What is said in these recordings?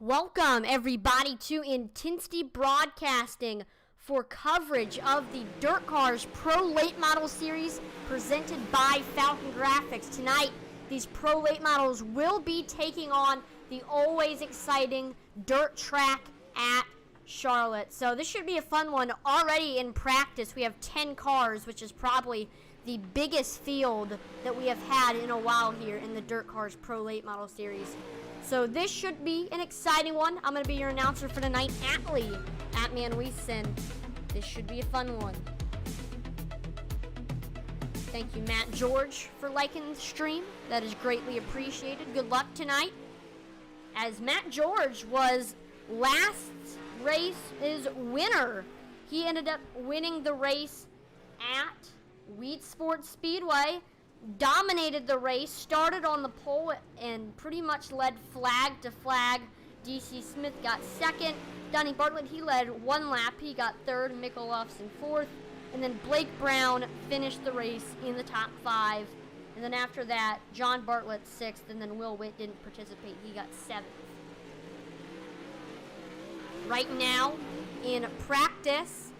Welcome, everybody, to Intensity Broadcasting for coverage of the DIRTKars Pro Late Model Series presented by Falcon Grafix. Tonight, these Pro Late Models will be taking on the always exciting dirt track at Charlotte. So this should be a fun one. Already in practice, we have 10 cars, which is probably the biggest field that we have had in a while here in the DIRTKars Pro Late Model Series. So this should be an exciting one. I'm going to be your announcer for tonight, Atlee, @ManWeeson. This should be a fun one. Thank you, Matt George, for liking the stream. That is greatly appreciated. Good luck tonight. As Matt George was last race's winner. He ended up winning the race at Wheat Sports Speedway. Dominated the race, started on the pole, and pretty much led flag to flag. DC Smith got second. Donnie Bartlett, he led one lap. He got third. Mikkel Lofson fourth. And then Blake Brown finished the race in the top 5. And then after that, John Bartlett 6th, and then Will Witt didn't participate. He got 7th. Right now, in practice,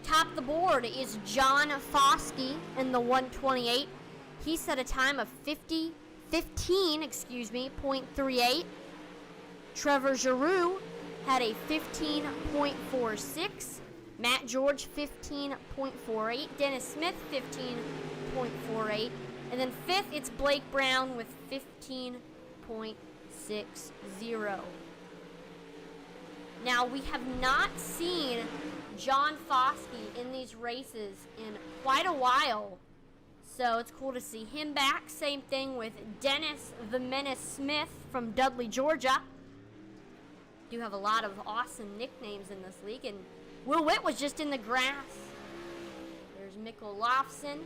top the board is John Foskey in the 128. He set a time of 15.38. Trevor Giroud had a 15.46. Matt George, 15.48. Dennis Smith, 15.48. And then 5th, it's Blake Brown with 15.60. Now, we have not seen John Foskey in these races in quite a while. So it's cool to see him back. Same thing with Dennis the Menace Smith from Dudley, Georgia. Do have a lot of awesome nicknames in this league. And Will Witt was just in the grass. There's Mikkel Lofson.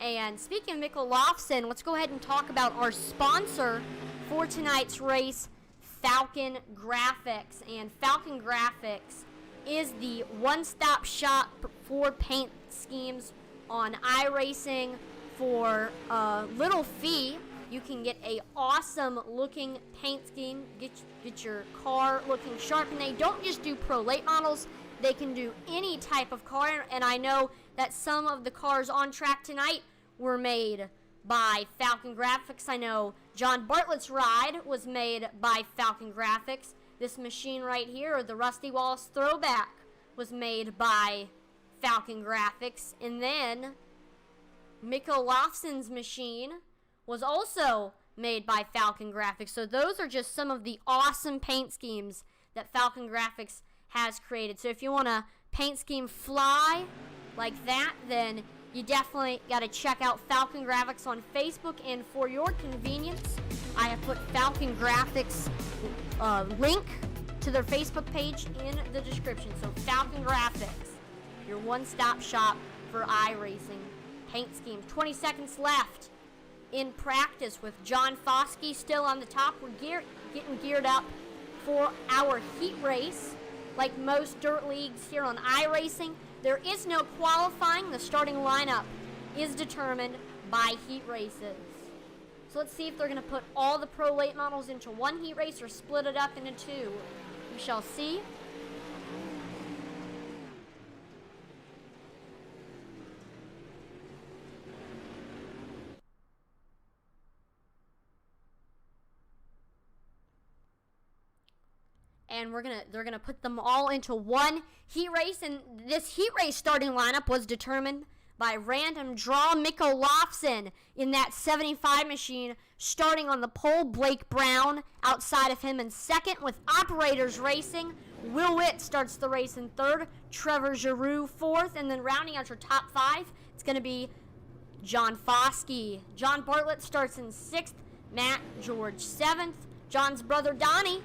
And speaking of Mikkel Lofson, let's go ahead and talk about our sponsor for tonight's race, Falcon Grafix. And Falcon Grafix is the one-stop shop for paint schemes on iRacing. For a little fee. You can get a awesome looking paint scheme, get your car looking sharp, and they don't just do pro late models, they can do any type of car. And I know that some of the cars on track tonight were made by Falcon Grafix. I know John Bartlett's ride was made by Falcon Grafix. This machine right here, or the Rusty Wallace throwback, was made by Falcon Grafix. And then Mikkel Lofson's machine was also made by Falcon Grafix. So those are just some of the awesome paint schemes that Falcon Grafix has created. So if you want a paint scheme fly like that, then you definitely got to check out Falcon Grafix on Facebook. And for your convenience, I have put Falcon Grafix link to their Facebook page in the description. So Falcon Grafix, your one-stop shop for iRacing paint schemes. 20 seconds left in practice with John Foskey still on the top. We're getting geared up for our heat race. Like most dirt leagues here on iRacing, there is no qualifying. The starting lineup is determined by heat races. So let's see if they're going to put all the pro late models into one heat race or split it up into 2. We shall see. And they're gonna put them all into one heat race. And this heat race starting lineup was determined by random draw. Mikkel Lofson in that 75 machine, starting on the pole. Blake Brown outside of him in second with Operators Racing. Will Witt starts the race in third. Trevor Giroud fourth, and then rounding out your top 5, it's gonna be John Foskey. John Bartlett starts in 6th. Matt George 7th. John's brother Donnie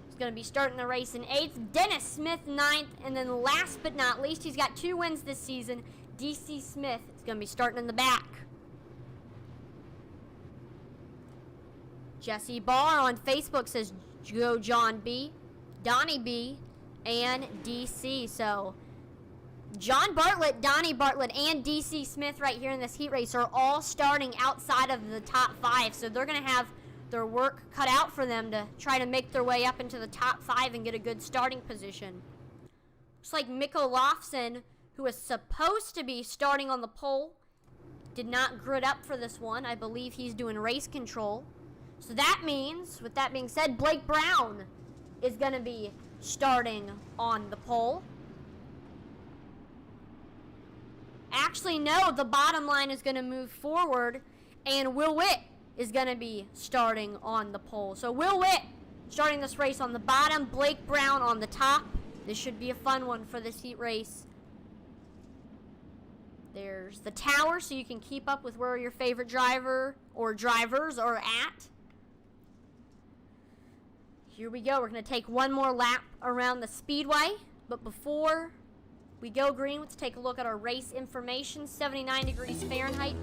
is going to be starting the race in 8th. Dennis Smith 9th. And then last but not least, he's got 2 wins this season. DC Smith is going to be starting in the back. Jesse Barr on Facebook says, go John B, Donnie B, and DC. So John Bartlett, Donnie Bartlett, and DC Smith right here in this heat race are all starting outside of the top 5. So they're going to have their work cut out for them to try to make their way up into the top 5 and get a good starting position. Looks like Mikko Lofsson, who was supposed to be starting on the pole, did not grid up for this one. I believe he's doing race control. So that means, with that being said, Blake Brown is going to be starting on the pole. Actually, no, the bottom line is going to move forward, and Will Witt is going to be starting on the pole. So Will Witt starting this race on the bottom, Blake Brown on the top. This should be a fun one for this heat race. There's the tower, so you can keep up with where your favorite driver or drivers are at. Here we go. We're going to take one more lap around the speedway. But before we go green, let's take a look at our race information. 79 degrees Fahrenheit,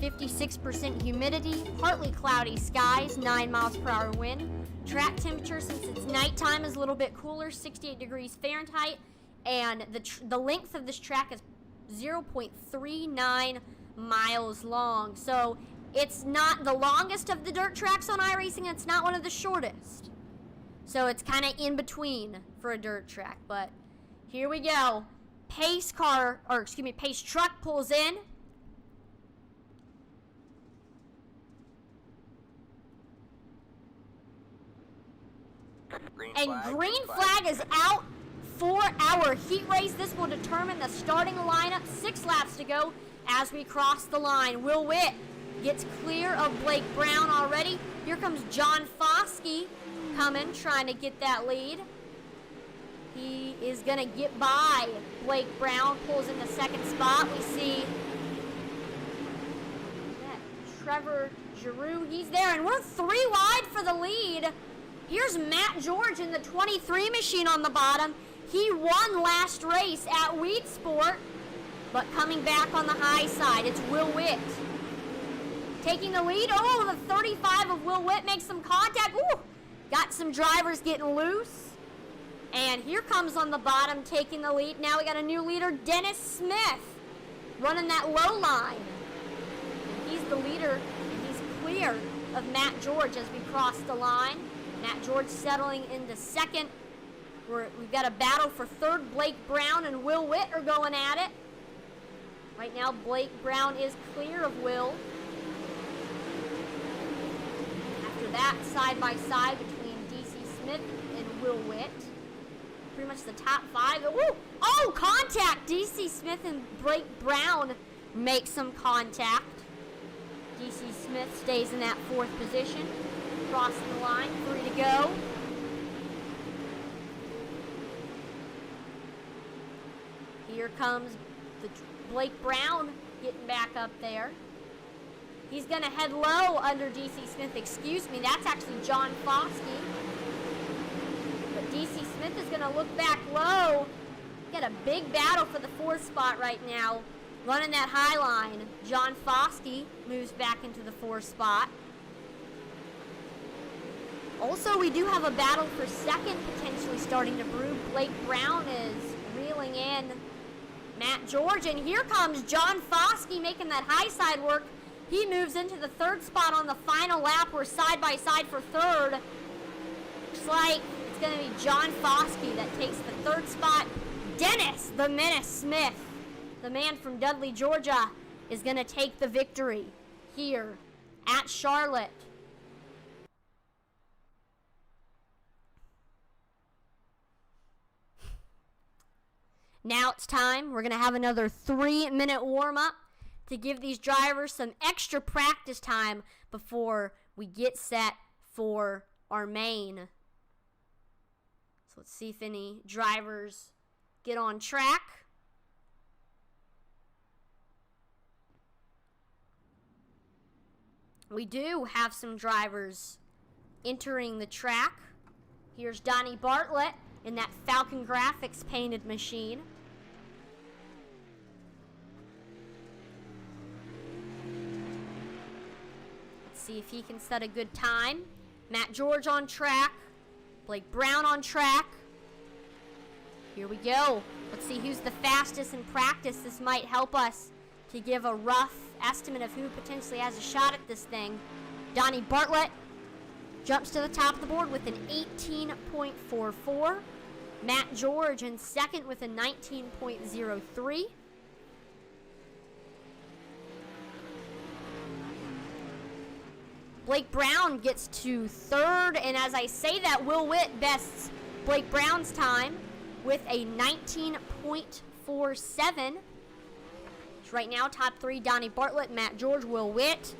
56% humidity, partly cloudy skies, 9 miles per hour wind. Track temperature, since it's nighttime, is a little bit cooler, 68 degrees Fahrenheit. And the length of this track is 0.39 miles long. So it's not the longest of the dirt tracks on iRacing. It's not one of the shortest. So it's kind of in between for a dirt track. But here we go. Pace truck pulls in. Green flag is out for our heat race. This will determine the starting lineup. 6 laps to go as we cross the line. Will Witt gets clear of Blake Brown already. Here comes John Foskey coming, trying to get that lead. He is going to get by Blake Brown, pulls in the second spot. We see Trevor Giroud. He's there, and we're 3 wide for the lead. Here's Matt George in the 23 machine on the bottom. He won last race at Weed Sport, but coming back on the high side, it's Will Witt taking the lead. Oh, the 35 of Will Witt makes some contact. Ooh, got some drivers getting loose. And here comes on the bottom taking the lead. Now we got a new leader, Dennis Smith, running that low line. He's the leader, and he's clear of Matt George as we cross the line. Matt George settling into second. We've got a battle for third. Blake Brown and Will Witt are going at it. Right now, Blake Brown is clear of Will. After that, side by side between DC Smith and Will Witt. Pretty much the top 5. Woo! Oh, contact! DC Smith and Blake Brown make some contact. DC Smith stays in that 4th position. Crossing the line, 3 to go. Here comes Blake Brown getting back up there. He's going to head low under DC Smith. Excuse me, that's actually John Foskey. But DC Smith is going to look back low. Got a big battle for the 4th spot right now. Running that high line. John Foskey moves back into the 4th spot. Also, we do have a battle for second potentially starting to brew. Blake Brown is reeling in Matt George, and here comes John Foskey making that high side work. He moves into the 3rd spot on the final lap. We're side by side for 3rd. Looks like it's going to be John Foskey that takes the 3rd spot. Dennis the Menace Smith, the man from Dudley, Georgia, is going to take the victory here at Charlotte. Now it's time. We're going to have another 3-minute warm-up to give these drivers some extra practice time before we get set for our main. So let's see if any drivers get on track. We do have some drivers entering the track. Here's Donnie Bartlett in that Falcon Grafix painted machine. Let's see if he can set a good time. Matt George on track. Blake Brown on track. Here we go. Let's see who's the fastest in practice. This might help us to give a rough estimate of who potentially has a shot at this thing. Donnie Bartlett jumps to the top of the board with an 18.44. Matt George in second with a 19.03. Blake Brown gets to third, and as I say that, Will Witt bests Blake Brown's time with a 19.47. Right now, top three, Donnie Bartlett, Matt George, Will Witt.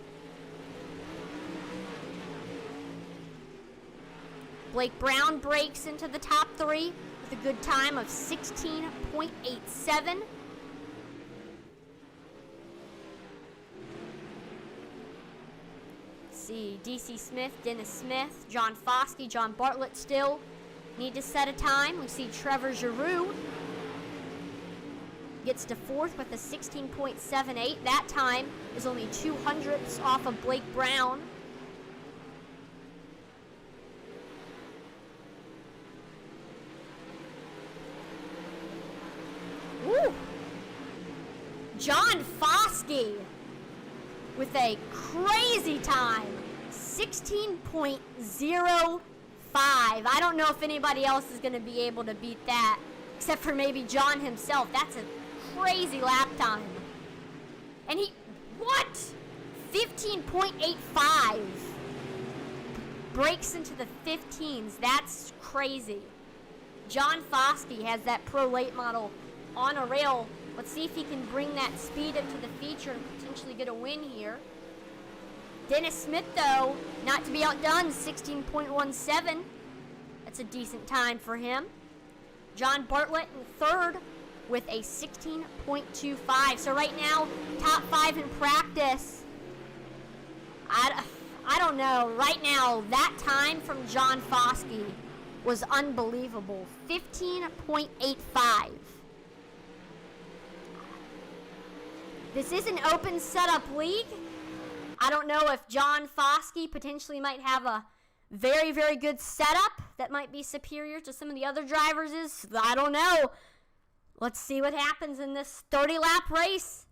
Blake Brown breaks into the top three with a good time of 16.87. See, DC Smith, Dennis Smith, John Foskey, John Bartlett still need to set a time. We see Trevor Giroud gets to fourth with a 16.78. That time is only 200ths off of Blake Brown. Woo! John Foskey with a crazy time, 16.05. I don't know if anybody else is going to be able to beat that, except for maybe John himself. That's a crazy lap time. And he, what? 15.85. Breaks into the 15s. That's crazy. John Foskey has that pro late model on a rail. Let's see if he can bring that speed up to the feature and potentially get a win here. Dennis Smith, though, not to be outdone, 16.17. That's a decent time for him. John Bartlett in third with a 16.25. So right now, top five in practice. I don't know. Right now, that time from John Foskey was unbelievable. 15.85. This is an open setup league. I don't know if John Foskey potentially might have a very, very good setup that might be superior to some of the other drivers is. I don't know. Let's see what happens in this 30-lap race.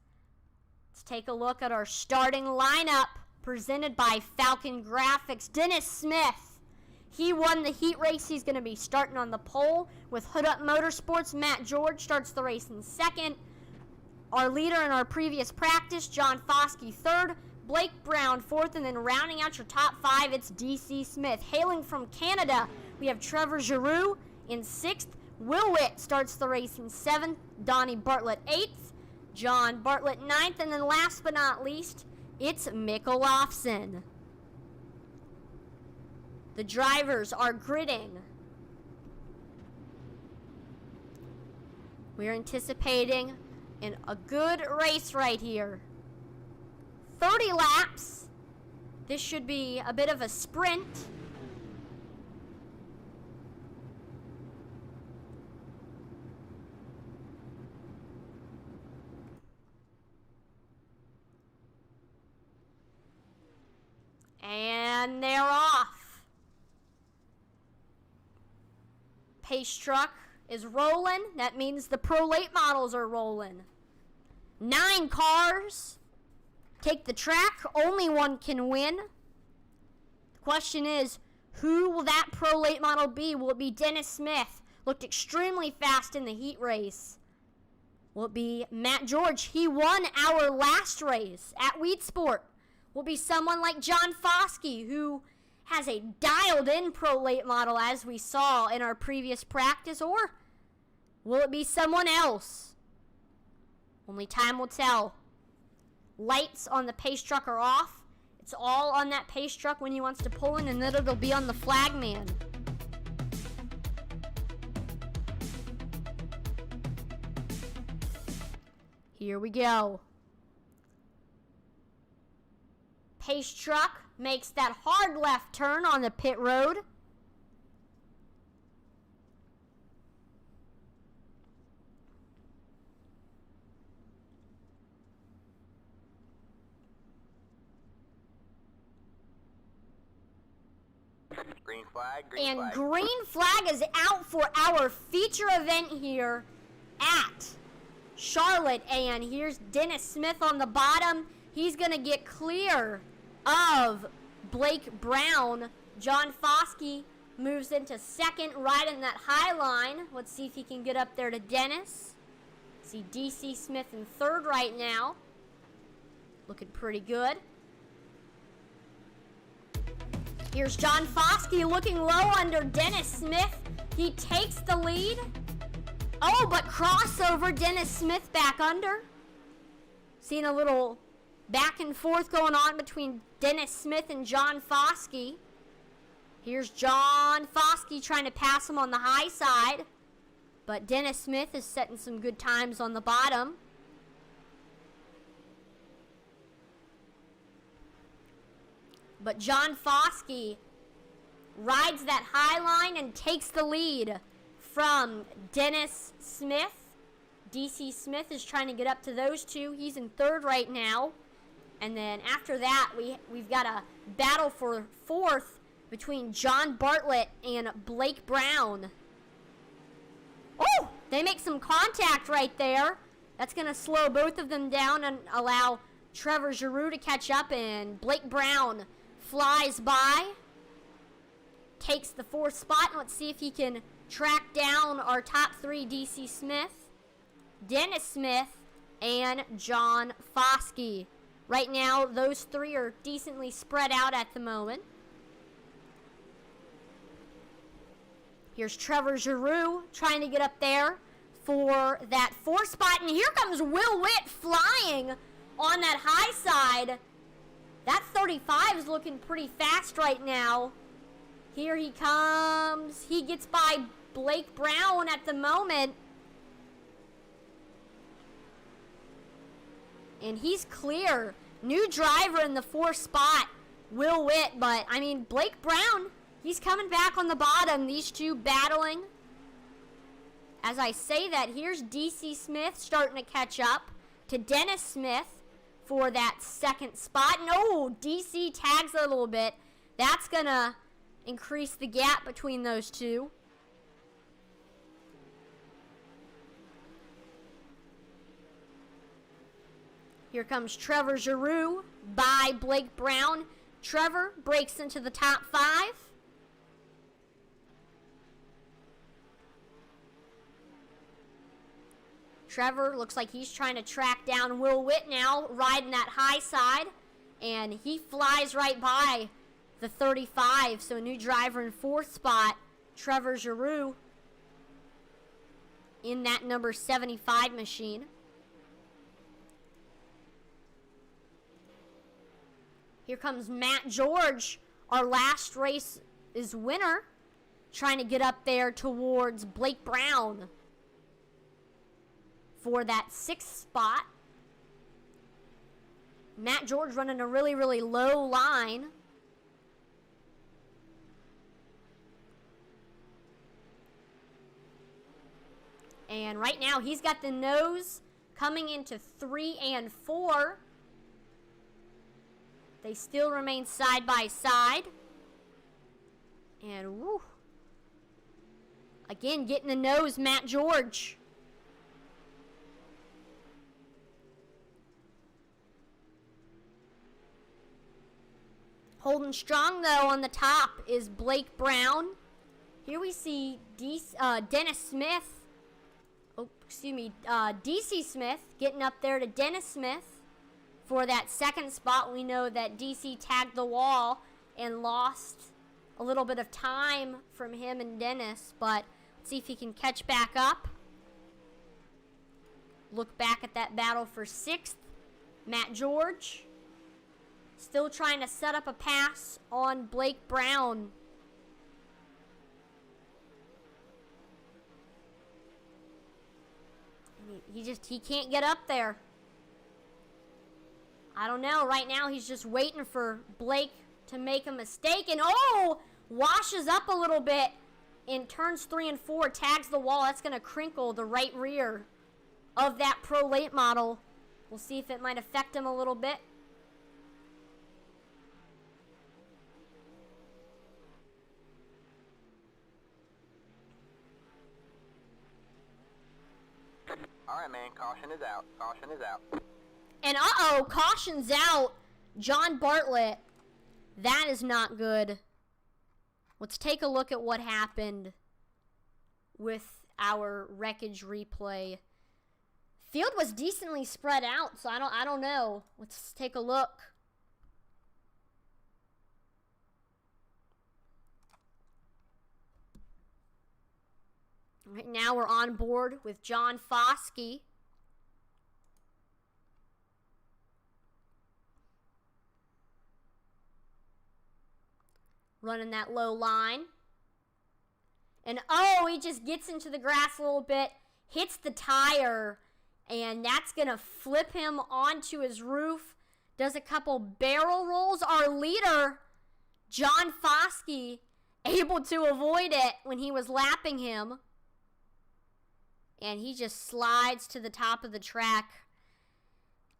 Let's take a look at our starting lineup presented by Falcon Grafix. Dennis Smith, he won the heat race. He's going to be starting on the pole with Hood Up Motorsports. Matt George starts the race in second. Our leader in our previous practice, John Foskey, third. Blake Brown, fourth. And then rounding out your top five, it's DC Smith. Hailing from Canada, we have Trevor Giroud in sixth. Will Witt starts the race in seventh. Donnie Bartlett, eighth. John Bartlett, ninth. And then last but not least, it's Mick Olofsson. The drivers are gridding. We're anticipating in a good race right here. 30 laps. This should be a bit of a sprint. And they're off. Pace truck is rolling. That means the pro late models are rolling. 9 cars take the track. Only one can win. The question is, who will that pro late model be? Will it be Dennis Smith? Looked extremely fast in the heat race. Will it be Matt George? He won our last race at Weed Sport. Will it be someone like John Foskey, who has a dialed-in pro late model as we saw in our previous practice? Or will it be someone else? Only time will tell. Lights on the pace truck are off. It's all on that pace truck when he wants to pull in, and then it'll be on the flagman. Here we go. Pace truck makes that hard left turn on the pit road. Green flag, green flag is out for our feature event here at Charlotte. And here's Dennis Smith on the bottom. He's going to get clear of Blake Brown. John Foskey moves into second, right in that high line. Let's see if he can get up there to Dennis. See DC Smith in third right now. Looking pretty good. Here's John Foskey looking low under Dennis Smith. He takes the lead. Oh, but crossover, Dennis Smith back under. Seeing a little back and forth going on between Dennis Smith and John Foskey. Here's John Foskey trying to pass him on the high side. But Dennis Smith is setting some good times on the bottom. But John Foskey rides that high line and takes the lead from Dennis Smith. DC Smith is trying to get up to those two. He's in third right now. And then after that, we've got a battle for fourth between John Bartlett and Blake Brown. Oh, they make some contact right there. That's going to slow both of them down and allow Trevor Giroud to catch up, and Blake Brown flies by, takes the fourth spot. Let's see if he can track down our top three, DC Smith, Dennis Smith, and John Foskey. Right now, those three are decently spread out at the moment. Here's Trevor Giroud trying to get up there for that fourth spot. And here comes Will Witt flying on that high side. That 35 is looking pretty fast right now. Here he comes. He gets by Blake Brown at the moment. And he's clear. New driver in the fourth spot, Will Witt. But, I mean, Blake Brown, he's coming back on the bottom. These two battling. As I say that, here's DC Smith starting to catch up to Dennis Smith for that second spot. No, DC tags a little bit. That's going to increase the gap between those two. Here comes Trevor Giroud by Blake Brown. Trevor breaks into the top five. Trevor looks like he's trying to track down Will Witt now, riding that high side. And he flies right by the 35. So new driver in fourth spot, Trevor Giroud, in that number 75 machine. Here comes Matt George, our last race is winner, trying to get up there towards Blake Brown for that sixth spot. Matt George running a really, really low line. And right now he's got the nose coming into 3 and 4. They still remain side by side. And woo. Again, getting the nose, Matt George. Holding strong, though, on the top is Blake Brown. Here we see Dennis Smith. Oh, excuse me. DC Smith getting up there to Dennis Smith for that second spot. We know that DC tagged the wall and lost a little bit of time from him and Dennis, but let's see if he can catch back up. Look back at that battle for sixth. Matt George still trying to set up a pass on Blake Brown. He can't get up there. I don't know. Right now, he's just waiting for Blake to make a mistake. And, oh, washes up a little bit in turns 3 and 4, tags the wall. That's going to crinkle the right rear of that Pro Late model. We'll see if it might affect him a little bit. All right, man. Caution is out. Caution is out. And uh-oh, caution's out. John Bartlett. That is not good. Let's take a look at what happened with our wreckage replay. Field was decently spread out, so I don't know. Let's take a look. Right now we're on board with John Foskey. Running that low line. And oh, he just gets into the grass a little bit, hits the tire, and that's going to flip him onto his roof. Does a couple barrel rolls. Our leader, John Foskey, able to avoid it when he was lapping him. And he just slides to the top of the track.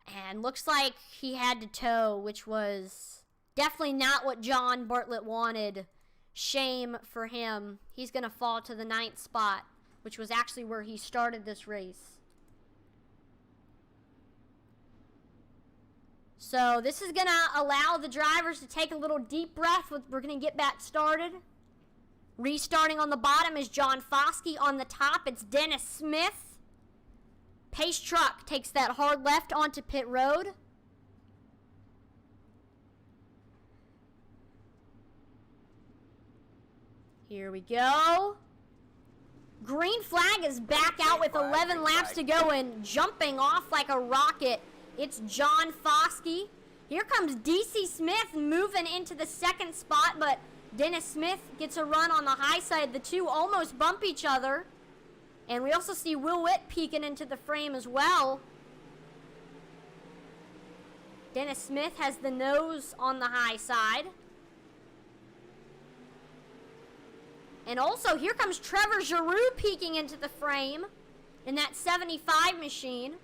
And looks like he had to tow, which was definitely not what John Bartlett wanted. Shame for him. He's going to fall to the 9th spot, which was actually where he started this race. So this is going to allow the drivers to take a little deep breath. We're going to get back started. Restarting on the bottom is John Foskey. On the top, it's Dennis Smith. Pace truck takes that hard left onto pit road. Here we go. Green flag is back out with 11 laps to go and jumping off like a rocket. It's John Foskey. Here comes DC Smith moving into the 2nd spot, but Dennis Smith gets a run on the high side. The two almost bump each other. And we also see Will Witt peeking into the frame as well. Dennis Smith has the nose on the high side. And also, here comes Trevor Giroud peeking into the frame in that 75 machine.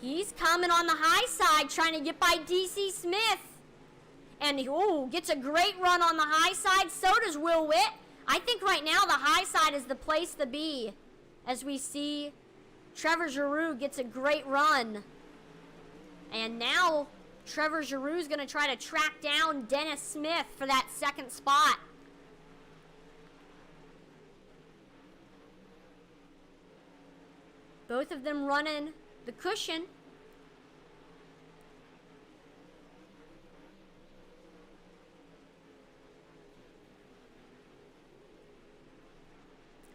He's coming on the high side, trying to get by DC Smith. And he gets a great run on the high side. So does Will Witt. I think right now the high side is the place to be. As we see Trevor Giroud gets a great run. And now Trevor Giroud is going to try to track down Dennis Smith for that 2nd spot. Both of them running the cushion.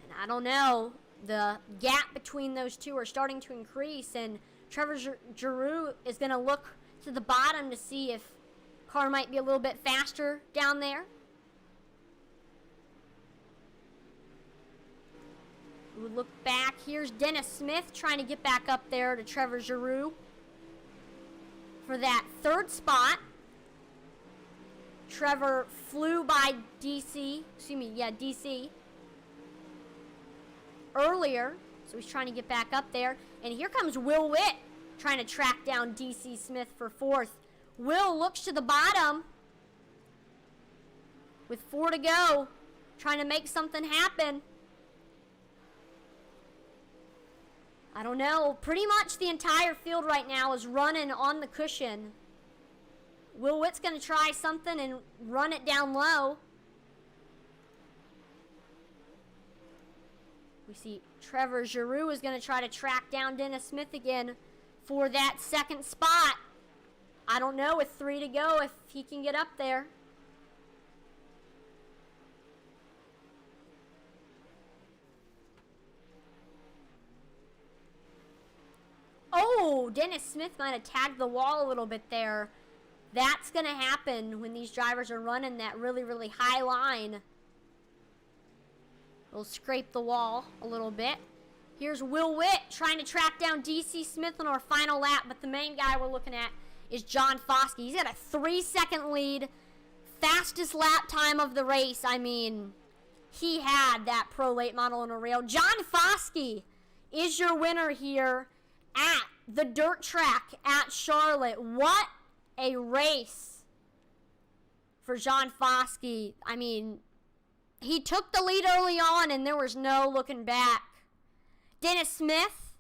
And I don't know, the gap between those two are starting to increase, and Trevor Giroud is going to look to the bottom to see if car might be a little bit faster down there. We look back. Here's Dennis Smith trying to get back up there to Trevor Giroud for that 3rd spot. Trevor flew by DC earlier, so he's trying to get back up there. And here comes Will Witt trying to track down DC Smith for 4th. Will looks to the bottom with 4 to go, trying to make something happen. I don't know. Pretty much the entire field right now is running on the cushion. Will Witt's going to try something and run it down low. We see Trevor Giroud is going to try to track down Dennis Smith again for that 2nd spot. I don't know, with 3 to go, if he can get up there. Oh, Dennis Smith might have tagged the wall a little bit there. That's going to happen when these drivers are running that really, really high line. We'll scrape the wall a little bit. Here's Will Witt trying to track down DC Smith on our final lap, but the main guy we're looking at is John Foskey. He's got a 3-second lead. Fastest lap time of the race. I mean, he had that Pro Late Model on a rail. John Foskey is your winner here at the dirt track at Charlotte. What a race for John Foskey. I mean, he took the lead early on and there was no looking back. Dennis Smith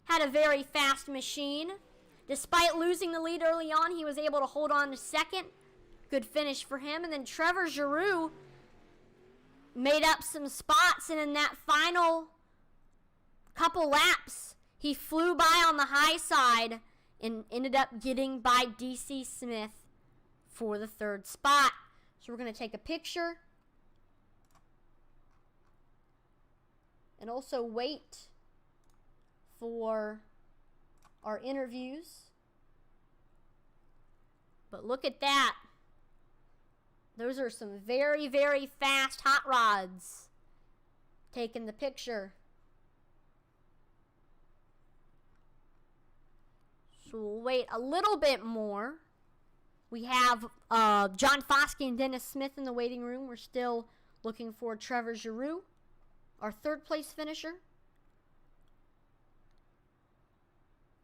had a very fast machine. Despite losing the lead early on, he was able to hold on to 2nd. Good finish for him. And then Trevor Giroud made up some spots, and in that final couple laps, he flew by on the high side and ended up getting by DC Smith for the 3rd spot. So we're going to take a picture and also wait for our interviews. But look at that. Those are some very, very fast hot rods taking the picture. So we'll wait a little bit more. We have John Foskey and Dennis Smith in the waiting room. We're still looking for Trevor Giroud, our 3rd place finisher.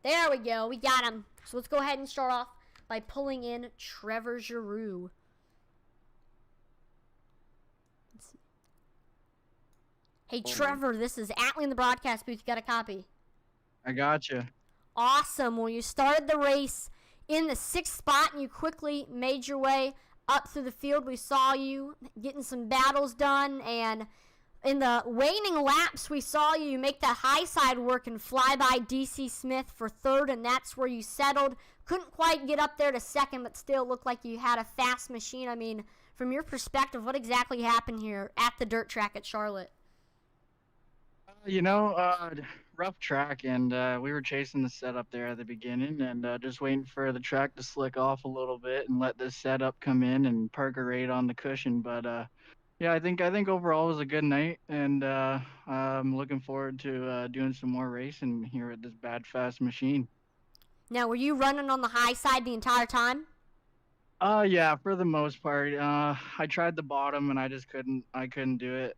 There we go. We got him. So let's go ahead and start off by pulling in Trevor Giroud. Hey, Trevor, this is Atlee in the broadcast booth. You got a copy? I got you. Awesome. Well, you started the race in the 6th spot, and you quickly made your way up through the field. We saw you getting some battles done, and in the waning laps, we saw you make that high side work and fly by DC Smith for 3rd, and that's where you settled. Couldn't quite get up there to 2nd, but still looked like you had a fast machine. I mean, from your perspective, what exactly happened here at the dirt track at Charlotte? Rough track, and we were chasing the setup there at the beginning, and just waiting for the track to slick off a little bit and let this setup come in and percolate on the cushion. But yeah, I think overall it was a good night, and I'm looking forward to doing some more racing here at this bad fast machine. Now, were you running on the high side the entire time? Yeah, for the most part. I tried the bottom and I just couldn't do it.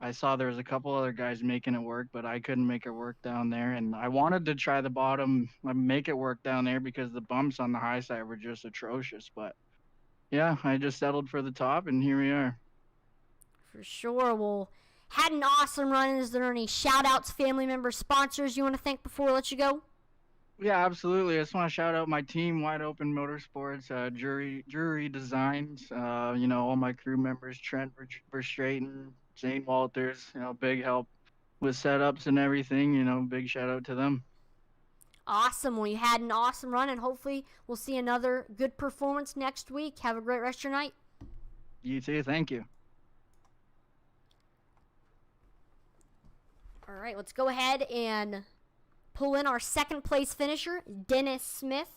I saw there was a couple other guys making it work, but I couldn't make it work down there. And I wanted to try the bottom, make it work down there because the bumps on the high side were just atrocious. But yeah, I just settled for the top, and here we are. For sure. Well, had an awesome run. Is there any shout-outs, family members, sponsors you want to thank before we let you go? Yeah, absolutely. I just want to shout out my team, Wide Open Motorsports, Jury Designs, all my crew members, Trent Verstraeten, Zane Walters, big help with setups and everything, big shout out to them. Awesome. Well, you had an awesome run, and hopefully we'll see another good performance next week. Have a great rest of your night. You too. Thank you. All right, let's go ahead and pull in our 2nd place finisher, Dennis Smith.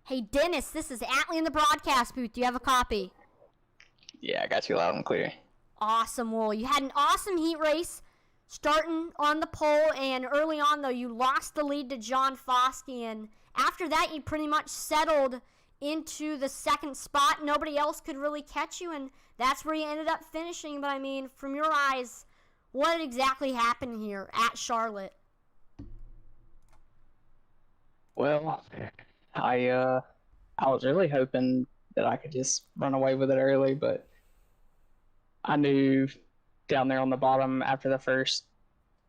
Hey, Dennis, this is Atlee in the broadcast booth. Do you have a copy? Yeah, I got you loud and clear. Awesome. Well, you had an awesome heat race starting on the pole, and early on, though, you lost the lead to John Foskey, and after that, you pretty much settled into the 2nd spot. Nobody else could really catch you, and that's where you ended up finishing. But, I mean, from your eyes, what exactly happened here at Charlotte? Well, I was really hoping that I could just run away with it early, but I knew down there on the bottom after the first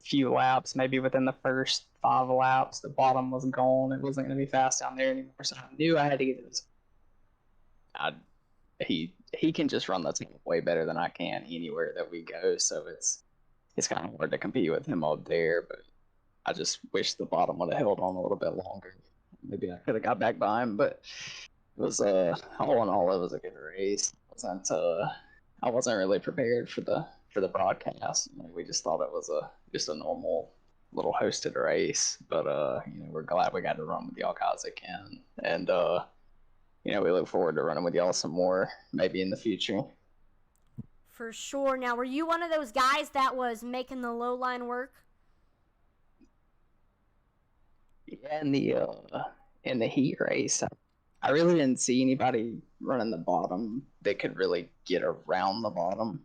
few laps, maybe within the first 5 laps, the bottom was gone. It wasn't going to be fast down there anymore, so I knew I had to get this. He can just run the team way better than I can anywhere that we go, so it's kind of hard to compete with him up there, but I just wish the bottom would have held on a little bit longer. Maybe I could have got back by him, but it was all in all, it was a good race. I wasn't really prepared for the broadcast. We just thought it was just a normal little hosted race, but we're glad we got to run with y'all guys again, and we look forward to running with y'all some more, maybe in the future. For sure. Now, were you one of those guys that was making the low line work? Yeah, in the heat race, I really didn't see anybody running the bottom that could really get around the bottom.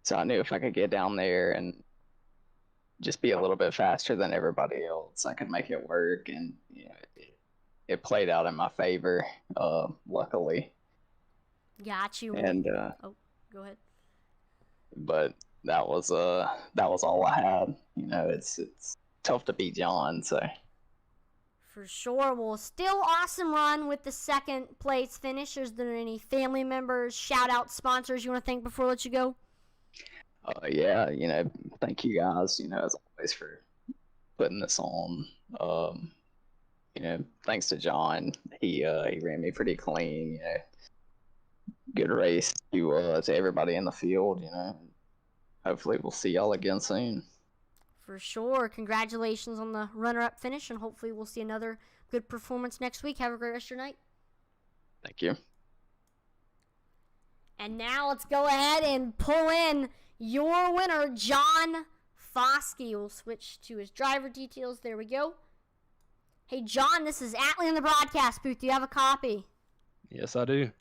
So I knew if I could get down there and just be a little bit faster than everybody else, I could make it work, and it played out in my favor, luckily. Got you. And oh, go ahead. But that was all I had. It's tough to beat John, so. For sure. Well, still awesome run with the second place finish. Is there any family members, shout out sponsors you want to thank before I let you go? Yeah, thank you guys, as always for putting this on. Thanks to John. He ran me pretty clean, good race to everybody in the field, Hopefully we'll see y'all again soon. For sure. Congratulations on the runner-up finish, and hopefully we'll see another good performance next week. Have a great rest of your night. Thank you. And now let's go ahead and pull in your winner, John Foskey. We'll switch to his driver details. There we go. Hey, John, this is Atlee in the broadcast booth. Do you have a copy? Yes, I do.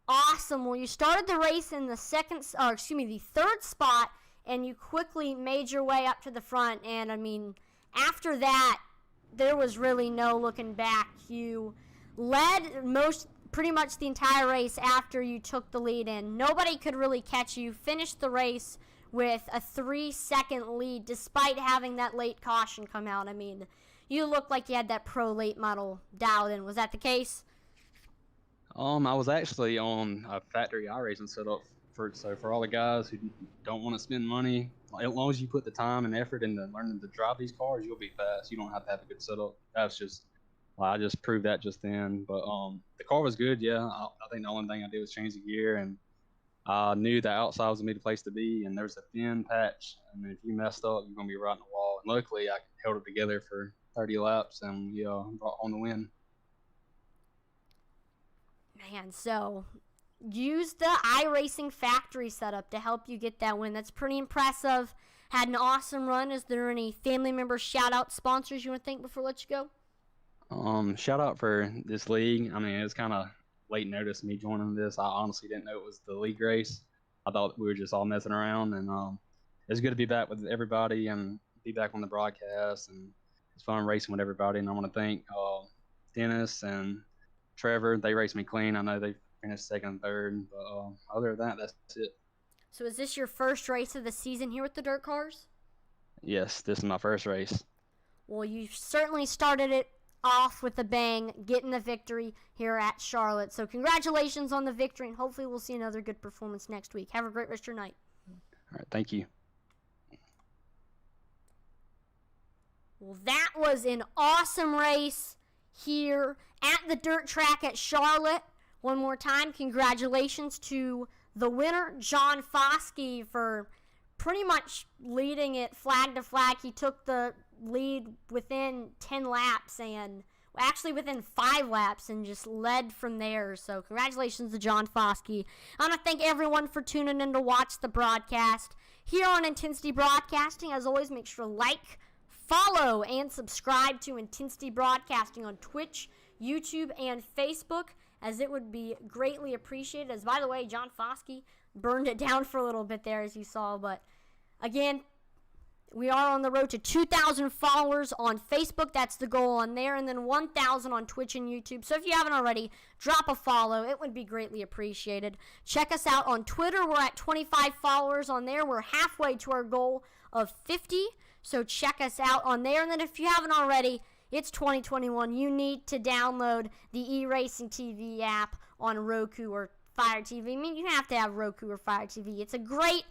Awesome. Well, you started the race in the third spot, and you quickly made your way up to the front. And, after that, there was really no looking back. You led pretty much the entire race after you took the lead in. Nobody could really catch you. Finished the race with a 3-second lead despite having that late caution come out. You looked like you had that pro late model dialed in. Was that the case? I was actually on a factory iRacing setup for all the guys who don't want to spend money. As long as you put the time and effort into learning to drive these cars, you'll be fast. You don't have to have a good setup. I just proved that just then. But the car was good, yeah. I think the only thing I did was change the gear, and I knew the outside was going to be the place to be, and there's a thin patch. If you messed up, you're going to be right in the wall. And luckily, I held it together for 30 laps, and brought home the win. Man, so use the iRacing factory setup to help you get that win. That's pretty impressive. Had an awesome run. Is there any family members, shout out sponsors you want to thank before I let you go? Shout out for this league. It was kind of late notice me joining this. I honestly didn't know it was the league race. I thought we were just all messing around, and it's good to be back with everybody and be back on the broadcast, and it's fun racing with everybody. And I want to thank Dennis and Trevor. They raced me clean. I know they finished second and third, but other than that, that's it. So is this your first race of the season here with the DIRTKars? Yes, this is my first race. Well, you certainly started it off with a bang, getting the victory here at Charlotte. So congratulations on the victory, and hopefully we'll see another good performance next week. Have a great rest of your night. All right, thank you. Well, that was an awesome race here at the dirt track at Charlotte. One more time, congratulations to the winner, John Foskey, for pretty much leading it flag to flag. He took the lead within 10 laps, and actually within 5 laps, and just led from there. So congratulations to John Foskey. I want to thank everyone for tuning in to watch the broadcast here on Intensity Broadcasting. As always, make sure to like, follow, and subscribe to Intensity Broadcasting on Twitch, YouTube, and Facebook, as it would be greatly appreciated. As, by the way, John Foskey burned it down for a little bit there, as you saw. But, again, we are on the road to 2,000 followers on Facebook. That's the goal on there. And then 1,000 on Twitch and YouTube. So if you haven't already, drop a follow. It would be greatly appreciated. Check us out on Twitter. We're at 25 followers on there. We're halfway to our goal of 50. So check us out on there. And then if you haven't already, it's 2021. You need to download the eRacing TV app on Roku or Fire TV. You have to have Roku or Fire TV. It's a great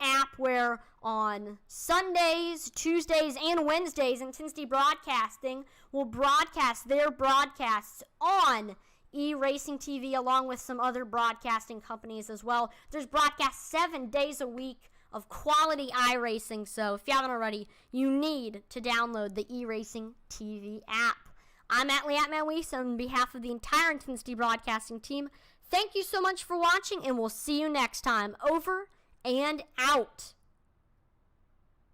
app where on Sundays, Tuesdays, and Wednesdays, Intensity Broadcasting will broadcast their broadcasts on eRacing TV along with some other broadcasting companies as well. There's broadcasts 7 days a week of quality iRacing, so if you haven't already, you need to download the eRacing TV app. I'm Atlee Atman on behalf of the entire Intensity Broadcasting team. Thank you so much for watching, and we'll see you next time. Over and out.